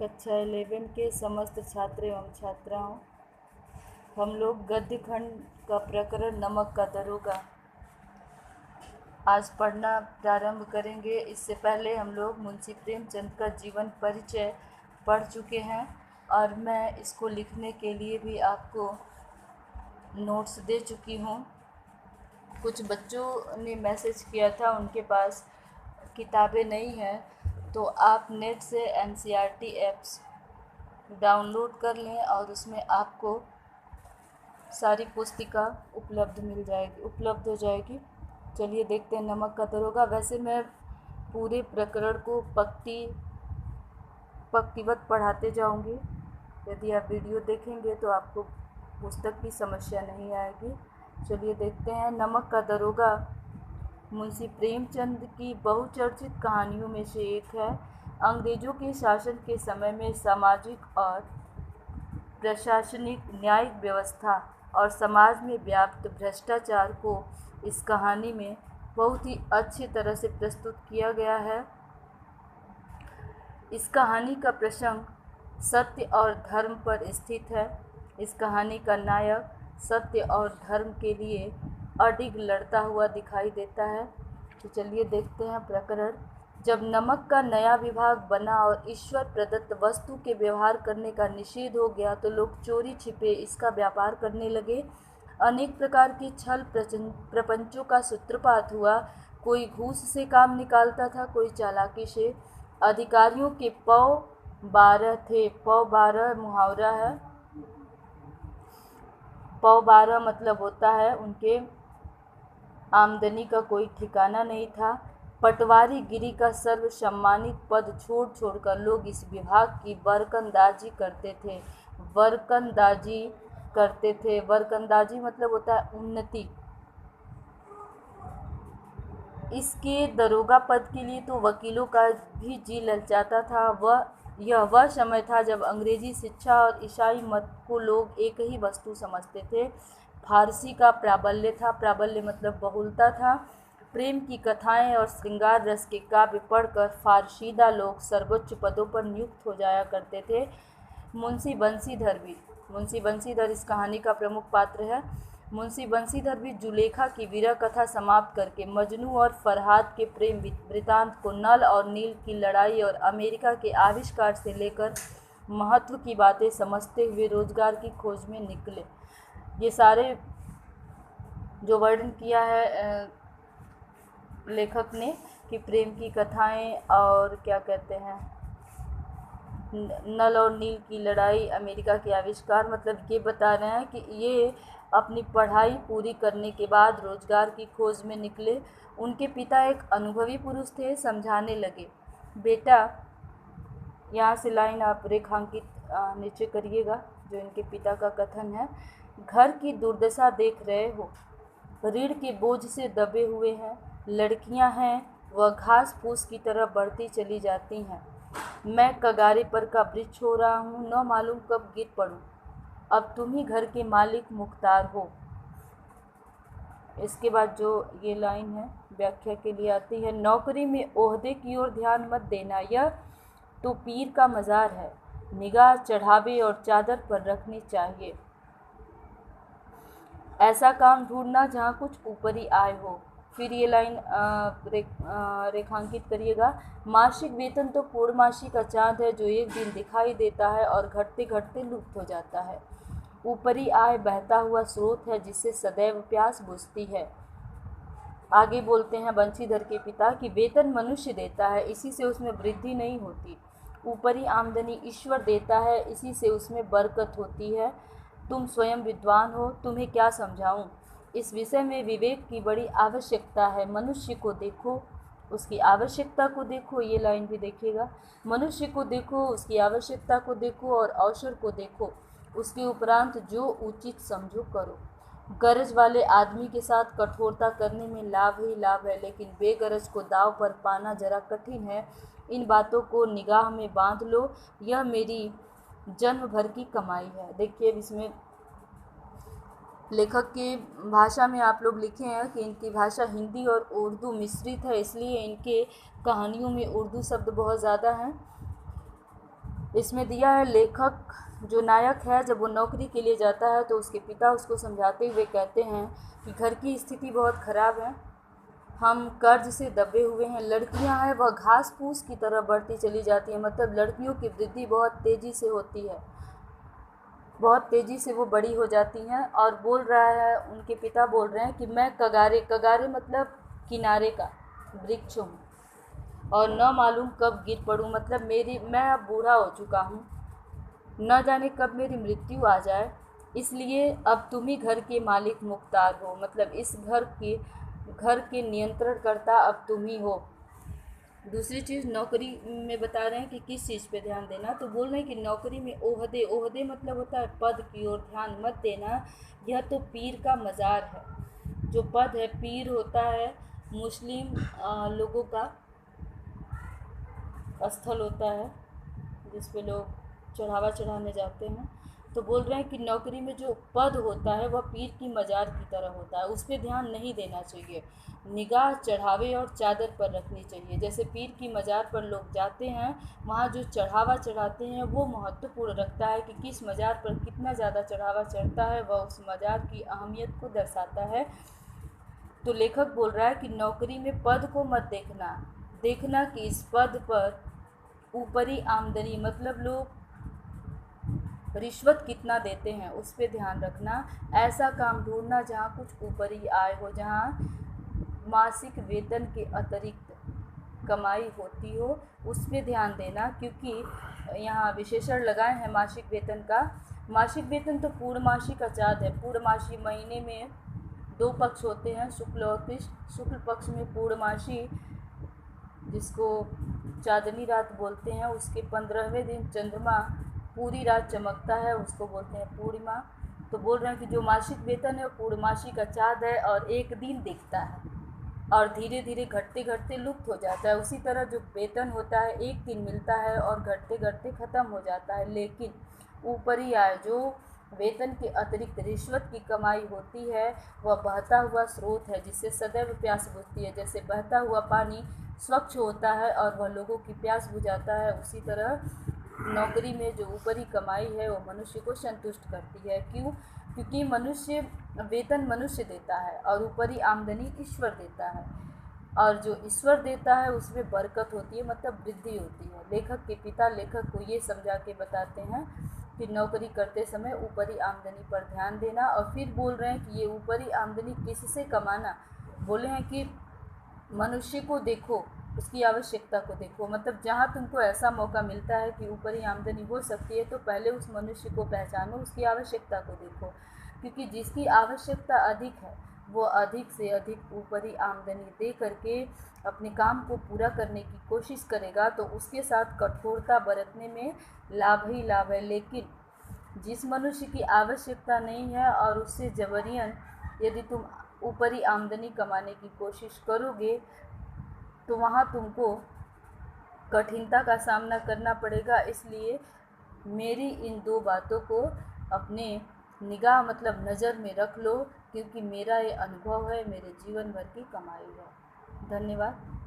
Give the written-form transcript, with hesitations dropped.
कक्षा 11 के समस्त छात्र एवं छात्राओं, हम लोग गद्य खंड का प्रकरण नमक का दरोगा आज पढ़ना प्रारंभ करेंगे। इससे पहले हम लोग मुंशी प्रेमचंद का जीवन परिचय पढ़ चुके हैं और मैं इसको लिखने के लिए भी आपको नोट्स दे चुकी हूँ। कुछ बच्चों ने मैसेज किया था उनके पास किताबें नहीं हैं, तो आप नेट से NCERT ऐप्स डाउनलोड कर लें और उसमें आपको सारी पुस्तिका उपलब्ध हो जाएगी। चलिए देखते हैं नमक का दरोगा। वैसे मैं पूरे प्रकरण को पंक्तिवत पढ़ाते जाऊंगी। यदि आप वीडियो देखेंगे तो आपको पुस्तक की समस्या नहीं आएगी। चलिए देखते हैं। नमक का दरोगा मुंशी प्रेमचंद की बहुचर्चित कहानियों में से एक है। अंग्रेजों के शासन के समय में सामाजिक और प्रशासनिक न्यायिक व्यवस्था और समाज में व्याप्त भ्रष्टाचार को इस कहानी में बहुत ही अच्छी तरह से प्रस्तुत किया गया है। इस कहानी का प्रसंग सत्य और धर्म पर स्थित है। इस कहानी का नायक सत्य और धर्म के लिए अडिग लड़ता हुआ दिखाई देता है। तो चलिए देखते हैं प्रकरण। जब नमक का नया विभाग बना और ईश्वर प्रदत्त वस्तु के व्यवहार करने का निषेध हो गया तो लोग चोरी छिपे इसका व्यापार करने लगे। अनेक प्रकार के छल प्रपंचों का सूत्रपात हुआ। कोई घूस से काम निकालता था, कोई चालाकी से। अधिकारियों के पौ 12 थे। पौ 12 मुहावरा है। पौ 12 मतलब होता है उनके आमदनी का कोई ठिकाना नहीं था। पटवारी गिरी का सर्व सम्मानित पद छोड़कर लोग इस विभाग की वरकंदाजी करते थे। वरकंदाजी मतलब होता है उन्नति। इसके दरोगा पद के लिए तो वकीलों का भी जी ललचाता था। वह समय था जब अंग्रेजी शिक्षा और ईसाई मत को लोग एक ही वस्तु समझते थे। फारसी का प्राबल्य था। प्राबल्य मतलब बहुलता था। प्रेम की कथाएं और श्रृंगार रस के काव्य पढ़कर फारसीदा लोग सर्वोच्च पदों पर नियुक्त हो जाया करते थे। मुंशी बंशीधर इस कहानी का प्रमुख पात्र है। मुंशी बंशीधर भी जुलेखा की वीरह कथा समाप्त करके मजनू और फरहाद के प्रेम वृतांत को, नल और नील की लड़ाई और अमेरिका के आविष्कार से लेकर महत्व की बातें समझते हुए रोजगार की खोज में निकले। ये सारे जो वर्णन किया है लेखक ने कि प्रेम की कथाएं और क्या कहते हैं, नल और नील की लड़ाई, अमेरिका के आविष्कार, मतलब ये बता रहे हैं कि ये अपनी पढ़ाई पूरी करने के बाद रोजगार की खोज में निकले। उनके पिता एक अनुभवी पुरुष थे। समझाने लगे, बेटा, यहाँ से लाइन आप रेखांकित नीचे करिएगा जो इनके पिता का कथन है। घर की दुर्दशा देख रहे हो, रीढ़ के बोझ से दबे हुए हैं। लड़कियां हैं, वह घास फूस की तरह बढ़ती चली जाती हैं। मैं कगारे पर का वृक्ष हो रहा हूँ, न मालूम कब गिर पड़ूं। अब तुम ही घर के मालिक मुख्तार हो। इसके बाद जो ये लाइन है व्याख्या के लिए आती है। नौकरी में ओहदे की ओर ध्यान मत देना, यह तो पीर का मज़ार है। निगाह चढ़ावे और चादर पर रखनी चाहिए। ऐसा काम ढूंढना जहाँ कुछ ऊपरी आय हो। फिर ये लाइन रेखांकित करिएगा। मासिक वेतन तो पूर्णमासी का चाँद है जो एक दिन दिखाई देता है और घटते घटते लुप्त हो जाता है। ऊपरी आय बहता हुआ स्रोत है जिससे सदैव प्यास बुझती है। आगे बोलते हैं बंशीधर के पिता कि वेतन मनुष्य देता है, इसी से उसमें वृद्धि नहीं होती। ऊपरी आमदनी ईश्वर देता है, इसी से उसमें बरकत होती है। तुम स्वयं विद्वान हो, तुम्हें क्या समझाऊं। इस विषय में विवेक की बड़ी आवश्यकता है। मनुष्य को देखो, उसकी आवश्यकता को देखो। ये लाइन भी देखिएगा। मनुष्य को देखो, उसकी आवश्यकता को देखो और अवसर को देखो। उसके उपरांत जो उचित समझो करो। गरज वाले आदमी के साथ कठोरता करने में लाभ ही लाभ है, लेकिन बेगरज को दाव पर पाना जरा कठिन है। इन बातों को निगाह में बांध लो, यह मेरी जन्म भर की कमाई है। देखिए इसमें लेखक की भाषा में आप लोग लिखे हैं कि इनकी भाषा हिंदी और उर्दू मिश्रित है, इसलिए इनके कहानियों में उर्दू शब्द बहुत ज़्यादा हैं। इसमें दिया है लेखक जो नायक है जब वो नौकरी के लिए जाता है तो उसके पिता उसको समझाते हुए कहते हैं कि घर की स्थिति बहुत ख़राब है, हम कर्ज से दबे हुए हैं, लड़कियां हैं वह घास फूस की तरह बढ़ती चली जाती हैं, मतलब लड़कियों की वृद्धि बहुत तेज़ी से होती है, बहुत तेज़ी से वो बड़ी हो जाती हैं। और बोल रहा है, उनके पिता बोल रहे हैं कि मैं कगारे, कगारे मतलब किनारे का वृक्ष हूँ और न मालूम कब गिर पड़ूँ, मतलब मैं अब बूढ़ा हो चुका हूँ, न जाने कब मेरी मृत्यु आ जाए, इसलिए अब तुम ही घर के मालिक मुख्तार हो, मतलब इस घर के नियंत्रण करता अब तुम ही हो। दूसरी चीज़ नौकरी में बता रहे हैं कि किस चीज़ पे ध्यान देना, तो बोल रहे हैं कि नौकरी में ओहदे, ओहदे मतलब होता है पद की ओर ध्यान मत देना, यह तो पीर का मज़ार है। जो पद है, पीर होता है मुस्लिम लोगों का स्थल होता है जिस पे लोग चढ़ावा चढ़ाने जाते हैं। तो बोल रहे हैं कि नौकरी में जो पद होता है वह पीर की मज़ार की तरह होता है, उस पर ध्यान नहीं देना चाहिए, निगाह चढ़ावे और चादर पर रखनी चाहिए। जैसे पीर की मज़ार पर लोग जाते हैं, वहाँ जो चढ़ावा चढ़ाते हैं वो महत्वपूर्ण रखता है कि किस मज़ार पर कितना ज़्यादा चढ़ावा चढ़ता है, वह उस मज़ार की अहमियत को दर्शाता है। तो लेखक बोल रहा है कि नौकरी में पद को मत देखना, देखना कि इस पद पर ऊपरी आमदनी, मतलब लोग रिश्वत कितना देते हैं उस पर ध्यान रखना। ऐसा काम ढूंढना जहाँ कुछ ऊपरी आय हो, जहाँ मासिक वेतन के अतिरिक्त कमाई होती हो, उस पर ध्यान देना, क्योंकि यहाँ विशेषण लगाए हैं मासिक वेतन का। मासिक वेतन तो पूर्णमासी का चार्ज है। पूर्णमासी महीने में 2 पक्ष होते हैं, शुक्ल और कृष्ण। शुक्ल पक्ष में पूर्णमासी, जिसको चांदनी रात बोलते हैं, उसके 15वें दिन चंद्रमा पूरी रात चमकता है, उसको बोलते हैं पूर्णिमा। तो बोल रहे हैं कि जो मासिक वेतन है वो पूर्णमासी का चाँद है और एक दिन दिखता है और धीरे धीरे घटते घटते लुप्त हो जाता है। उसी तरह जो वेतन होता है एक दिन मिलता है और घटते घटते ख़त्म हो जाता है, लेकिन ऊपरी आय जो वेतन के अतिरिक्त रिश्वत की कमाई होती है वह बहता हुआ स्रोत है जिससे सदैव प्यास बुझती है। जैसे बहता हुआ पानी स्वच्छ होता है और वह लोगों की प्यास बुझाता है, उसी तरह नौकरी में जो ऊपरी कमाई है वो मनुष्य को संतुष्ट करती है। क्यों? क्योंकि वेतन मनुष्य देता है और ऊपरी आमदनी ईश्वर देता है, और जो ईश्वर देता है उसमें बरकत होती है, मतलब वृद्धि होती है। लेखक के पिता लेखक को ये समझा के बताते हैं कि नौकरी करते समय ऊपरी आमदनी पर ध्यान देना। और फिर बोल रहे हैं कि ये ऊपरी आमदनी किससे कमाना, बोले हैं कि मनुष्य को देखो, उसकी आवश्यकता को देखो, मतलब जहाँ तुमको ऐसा मौका मिलता है कि ऊपरी आमदनी हो सकती है तो पहले उस मनुष्य को पहचानो, उसकी आवश्यकता को देखो, क्योंकि जिसकी आवश्यकता अधिक है वो अधिक से अधिक ऊपरी आमदनी दे करके अपने काम को पूरा करने की कोशिश करेगा, तो उसके साथ कठोरता बरतने में लाभ ही लाभ है। लेकिन जिस मनुष्य की आवश्यकता नहीं है और उससे जबरियन यदि तुम ऊपरी आमदनी कमाने की कोशिश करोगे तो वहाँ तुमको कठिनता का सामना करना पड़ेगा। इसलिए मेरी इन 2 बातों को अपने निगाह, मतलब नज़र में रख लो, क्योंकि मेरा ये अनुभव है, मेरे जीवन भर की कमाई है। धन्यवाद।